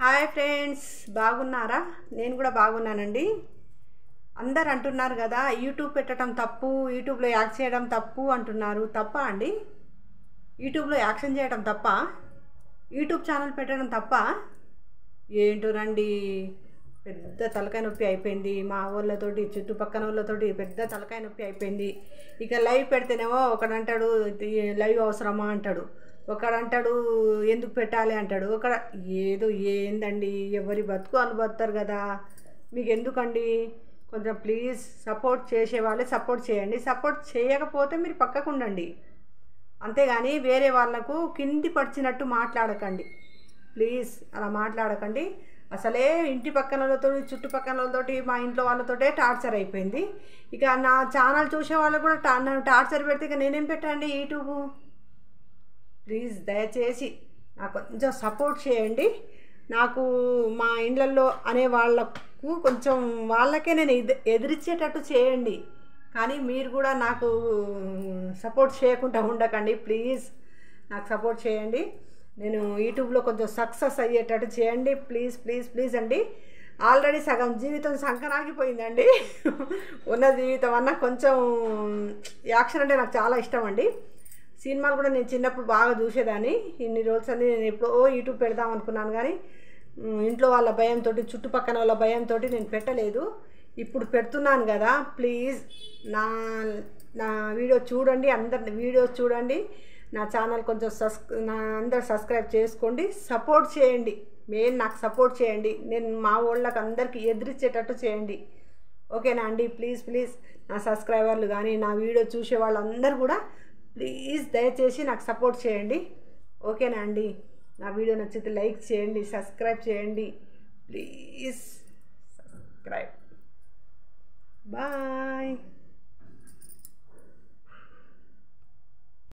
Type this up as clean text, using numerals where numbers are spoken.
Hi friends, బాగున్నారా? నేను కూడా బాగున్నానండి. అందరు అంటున్నారు కదా, యూట్యూబ్ పెట్టడం తప్పు, యూట్యూబ్లో యాక్ట్ చేయడం తప్పు అంటున్నారు. తప్ప అండి? యూట్యూబ్లో యాక్షన్ చేయడం తప్ప? యూట్యూబ్ ఛానల్ పెట్టడం తప్ప? ఏంటోనండి, పెద్ద తలకాయ నొప్పి అయిపోయింది. మా వాళ్ళతోటి, చుట్టుపక్కల వాళ్ళతోటి పెద్ద తలకాయ నొప్పి అయిపోయింది. ఇక లైవ్ పెడితేనేమో ఒకడంటాడు లైవ్ అవసరమా అంటాడు, ఒకడంటాడు ఎందుకు పెట్టాలి అంటాడు, ఏదో ఏందండి, ఎవరి బతుకు వాళ్ళు బతుతారు కదా, మీకు ఎందుకండి? కొంచెం ప్లీజ్ సపోర్ట్ చేసేవాళ్ళే సపోర్ట్ చేయండి, సపోర్ట్ చేయకపోతే మీరు పక్కకు ఉండండి. అంతేగాని వేరే వాళ్ళకు కింది పడిచినట్టు మాట్లాడకండి. ప్లీజ్ అలా మాట్లాడకండి. అసలే ఇంటి పక్కన వాళ్ళతో, చుట్టుపక్కల వాళ్ళతోటి, మా ఇంట్లో వాళ్ళతోటే టార్చర్ అయిపోయింది. ఇక నా ఛానల్ చూసే వాళ్ళు కూడా నన్ను టార్చర్ పెడితే ఇక నేనేం పెట్టండి యూట్యూబ్? ప్లీజ్ దయచేసి నాకు కొంచెం సపోర్ట్ చేయండి. నాకు మా ఇండ్లల్లో అనే వాళ్ళకు కొంచెం వాళ్ళకే నేను ఎదిరించేటట్టు చేయండి. కానీ మీరు కూడా నాకు సపోర్ట్ చేయకుండా ఉండకండి. ప్లీజ్ నాకు సపోర్ట్ చేయండి. నేను యూట్యూబ్లో కొంచెం సక్సెస్ అయ్యేటట్టు చేయండి. ప్లీజ్ ప్లీజ్ ప్లీజ్ అండి. ఆల్రెడీ సగం జీవితం సంకనాగిపోయిందండి. ఉన్న జీవితం అన్న కొంచెం యాక్షన్ అంటే నాకు చాలా ఇష్టం అండి. సినిమాలు కూడా నేను చిన్నప్పుడు బాగా చూసేదాన్ని. ఇన్ని రోజులు అన్నీ నేను ఎప్పుడో యూట్యూబ్ పెడదాం అనుకున్నాను, కానీ ఇంట్లో వాళ్ళ భయంతో, చుట్టుపక్కల వాళ్ళ భయంతో నేను పెట్టలేదు. ఇప్పుడు పెడుతున్నాను కదా, ప్లీజ్ నా నా వీడియో చూడండి, అందరి వీడియోస్ చూడండి. నా ఛానల్ కొంచెం అందరు సబ్స్క్రైబ్ చేసుకోండి, సపోర్ట్ చేయండి. మెయిన్ నాకు సపోర్ట్ చేయండి. నేను మా వాళ్ళకి అందరికీ ఎదిరించేటట్టు చేయండి. ఓకేనా అండి? ప్లీజ్ ప్లీజ్ నా సబ్స్క్రైబర్లు కానీ నా వీడియో చూసే వాళ్ళందరూ కూడా ప్లీజ్ దయచేసి నాకు సపోర్ట్ చేయండి. ఓకేనా అండి? నా వీడియో నచ్చితే లైక్ చేయండి, సబ్స్క్రైబ్ చేయండి. Please subscribe. బాయ్.